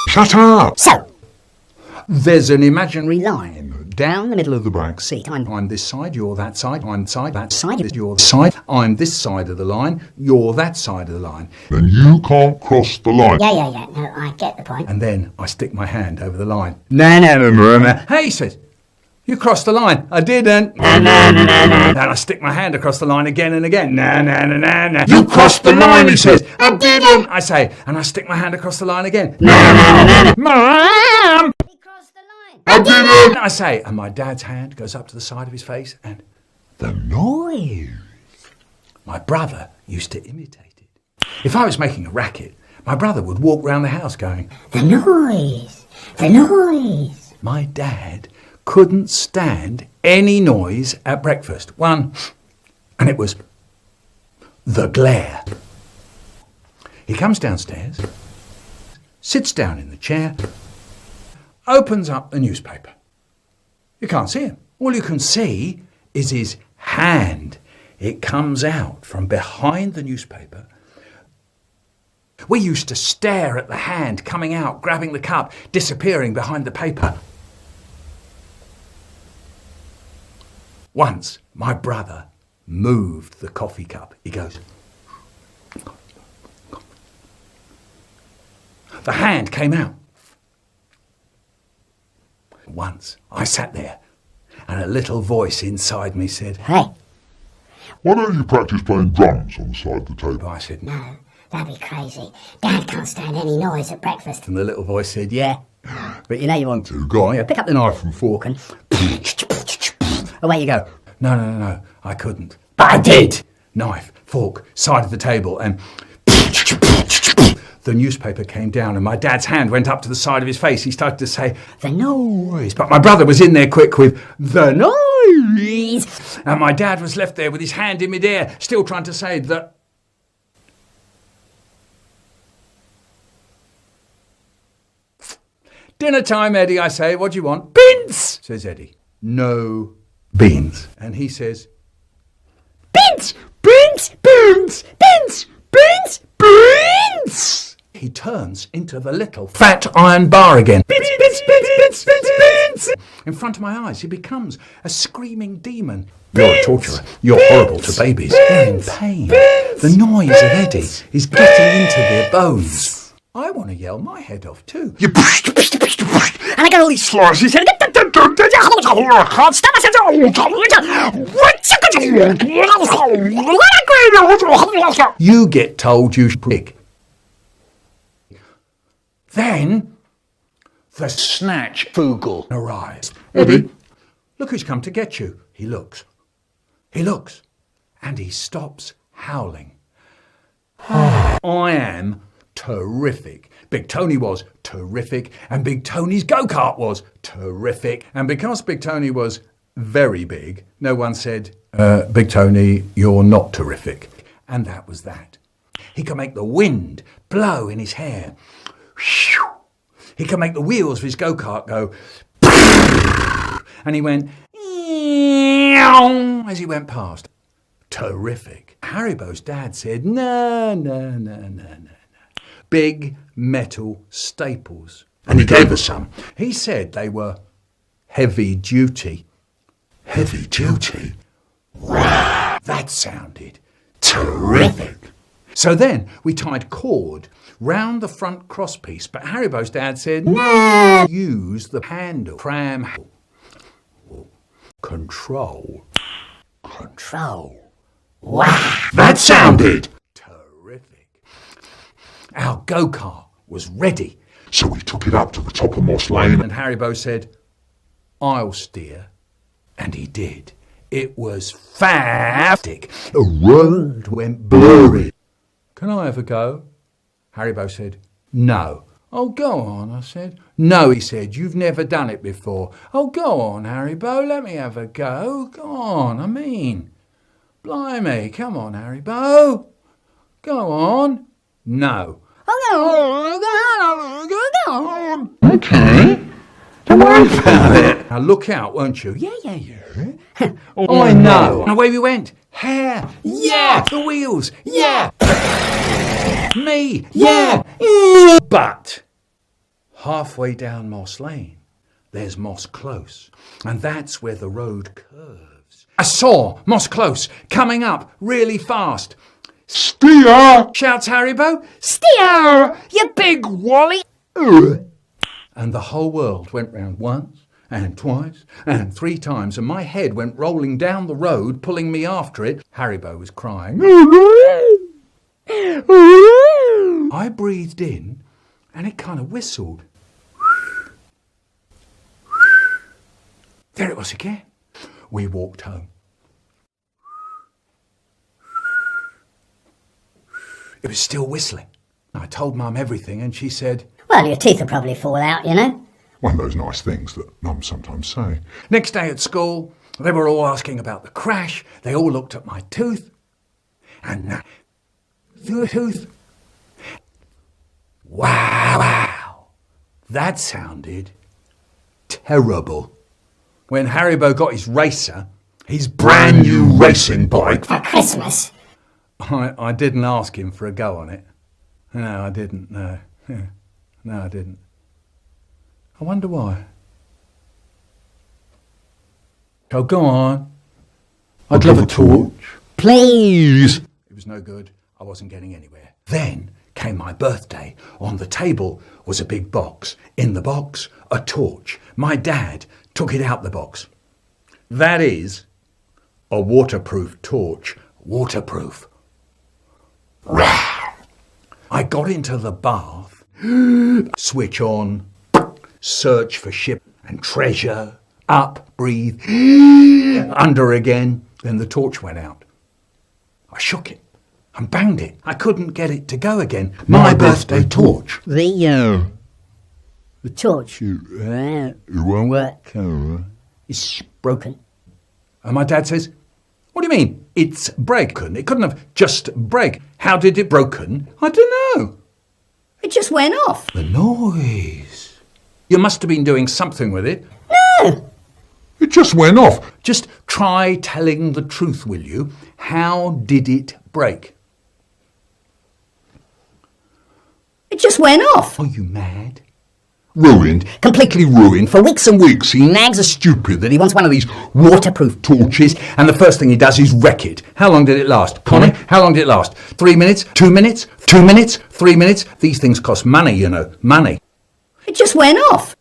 Shut up! So, there's an imaginary line down the middle of the back seat. I'm this side, you're that side, I'm that side, you're this side, I'm this side of the line, you're that side of the line. Then you can't cross the line. Yeah, no, I get the point. And then I stick my hand over the line. No. Hey, he says, you crossed the line. I didn't. No. And I stick my hand across the line again and again. No. You crossed the line, he says. I didn't. I say, and I stick my hand across the line again. No. Mom! He crossed the line. I didn't. I say, and my dad's hand goes up to the side of his face and the noise. My brother used to imitate it. If I was making a racket, my brother would walk round the house going, The noise. My dad couldn't stand any noise at breakfast. One, and it was the glare. He comes downstairs, sits down in the chair, opens up the newspaper. You can't see him. All you can see is his hand. It comes out from behind the newspaper. We used to stare at the hand coming out, grabbing the cup, disappearing behind the paper. Once, my brother moved the coffee cup. He goes. The hand came out. Once, I sat there, and a little voice inside me said, Hey. Why don't you practice playing drums on the side of the table? I said, No, that'd be crazy. Dad can't stand any noise at breakfast. And the little voice said, yeah, but you know you want to. Go on, pick up the knife and fork and away you go. No, I couldn't. But I did! Knife, fork, side of the table, and the newspaper came down and my dad's hand went up to the side of his face. He started to say, the noise. But my brother was in there quick with, the noise. And my dad was left there with his hand in midair, still trying to say the... Dinner time, Eddie, I say. What do you want? Beans, says Eddie. No beans. And he says, beans! He turns into the little fat iron bar again. Beans! In front of my eyes, he becomes a screaming demon. You're a torturer. You're horrible to babies. They're in pain. The noise of Eddie is getting into their bones. I want to yell my head off too. And I got all these slices. You get told you pig. Then the snatch Fugel arrives. Eddie, look who's come to get you. He looks, and he stops howling. I am terrific. Big Tony was terrific, and Big Tony's go-kart was terrific. And because Big Tony was very big, no one said, Big Tony, you're not terrific. And that was that. He could make the wind blow in his hair. He could make the wheels of his go-kart go. And he went as he went past. Terrific. Haribo's dad said, no. Big metal staples. And he gave us some. He said they were heavy duty. Heavy duty? Wow, that sounded terrific. So then we tied cord round the front crosspiece, but Haribo's dad said, no, use the handle. Cram. Control. Wow, that sounded terrific. Our go-kart was ready. So we took it up to the top of Moss Lane. And Haribo said, I'll steer. And he did. It was fantastic. The road went blurry. Can I have a go? Haribo said, no. Oh, go on, I said. No, he said, you've never done it before. Oh, go on, Haribo, let me have a go. Go on, I mean. Blimey, come on, Haribo. Go on. No. Oh, Okay. Don't worry about it. Now look out, won't you? Yeah. I know. And away we went. Hair. Yeah. The wheels. Yeah. Me. Yeah. But halfway down Moss Lane, there's Moss Close. And that's where the road curves. I saw Moss Close coming up really fast. Steer! Shouts Haribo. Steer, you big wally. And the whole world went round once and twice and 3 times, and my head went rolling down the road, pulling me after it. Haribo was crying. I breathed in, and it kind of whistled. There it was again. We walked home. It was still whistling. I told Mum everything, and she said, Well, your teeth will probably fall out, you know. One of those nice things that Mum sometimes say. Next day at school, they were all asking about the crash. They all looked at my tooth. And the tooth. Wow. That sounded terrible. When Haribo got his racer, his brand new racing bike, For Christmas. I didn't ask him for a go on it. No, I didn't. No, I didn't. I wonder why. Oh, go on. I'd love a torch. Please. It was no good. I wasn't getting anywhere. Then came my birthday. On the table was a big box. In the box, a torch. My dad took it out the box. That is a waterproof torch. Waterproof. I got into the bath, switch on, search for ship and treasure, up, breathe, under again. Then the torch went out. I shook it and banged it. I couldn't get it to go again. My birthday torch. The Torch. it won't work. It's broken. And my dad says, what do you mean? It's broken. It couldn't have just break. How did it broken? I don't know. It just went off. The noise. You must have been doing something with it. It just went off. Just try telling the truth, will you? How did it break? It just went off. Are you mad? Ruined. Completely ruined. For weeks and weeks, he nags a stupid that he wants one of these waterproof Torches, and the first thing he does is wreck it. How long did it last? Connie, how long did it last? 3 minutes? 2 minutes? 2 minutes? 3 minutes? These things cost money, you know. Money. It just went off.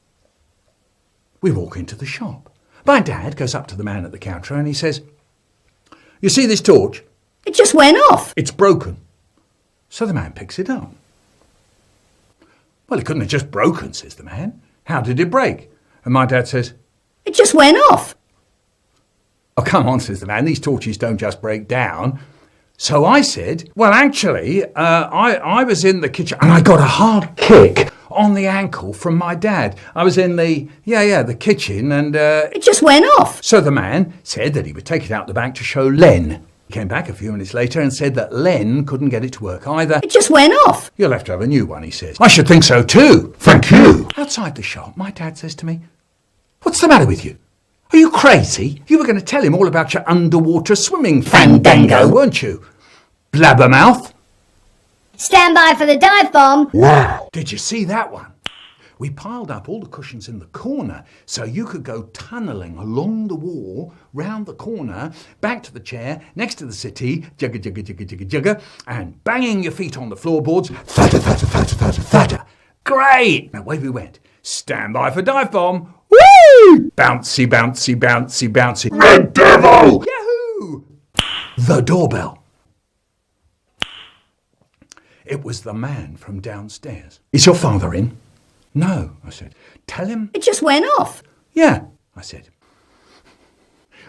We walk into the shop. My dad goes up to the man at the counter and he says, you see this torch? It just went off. It's broken. So the man picks it up. Well, it couldn't have just broken, says the man. How did it break? And my dad says, It just went off. oh, come on, says the man. These torches don't just break down. So I said, well, actually, I was in the kitchen and I got a hard kick on the ankle from my dad. I was in the kitchen and... It just went off. So the man said that he would take it out the back to show Len. He came back a few minutes later and said that Len couldn't get it to work either. It just went off. You'll have to have a new one, he says. I should think so too. Thank you. Outside the shop, my dad says to me, what's the matter with you? Are you crazy? You were going to tell him all about your underwater swimming fandango, weren't you? Blabbermouth. Stand by for the dive bomb. Wow. Did you see that one? We piled up all the cushions in the corner so you could go tunnelling along the wall, round the corner, back to the chair, next to the settee, jugga, jugga, jugga, jugga, jugga, and banging your feet on the floorboards, thudder, thudder, thudder, thudder, thudder. Great! Now away we went. Stand by for dive bomb. Woo! Bouncy, bouncy, bouncy, bouncy. Red Devil! Yahoo! The doorbell. It was the man from downstairs. Is your father in? No, I said. Tell him. It just went off. Yeah, I said.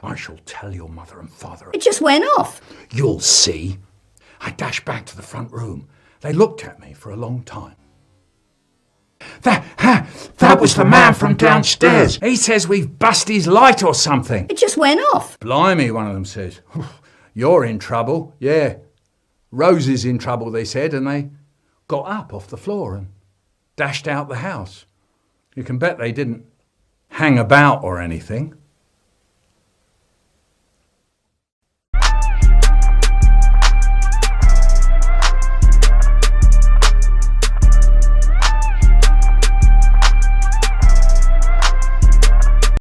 I shall tell your mother and father. It just went off. You'll see. I dashed back to the front room. They looked at me for a long time. That was the man from downstairs. He says we've busted his light or something. It just went off. Blimey, one of them says. You're in trouble. Yeah. Rose is in trouble, they said, and they got up off the floor and dashed out the house. You can bet they didn't hang about or anything.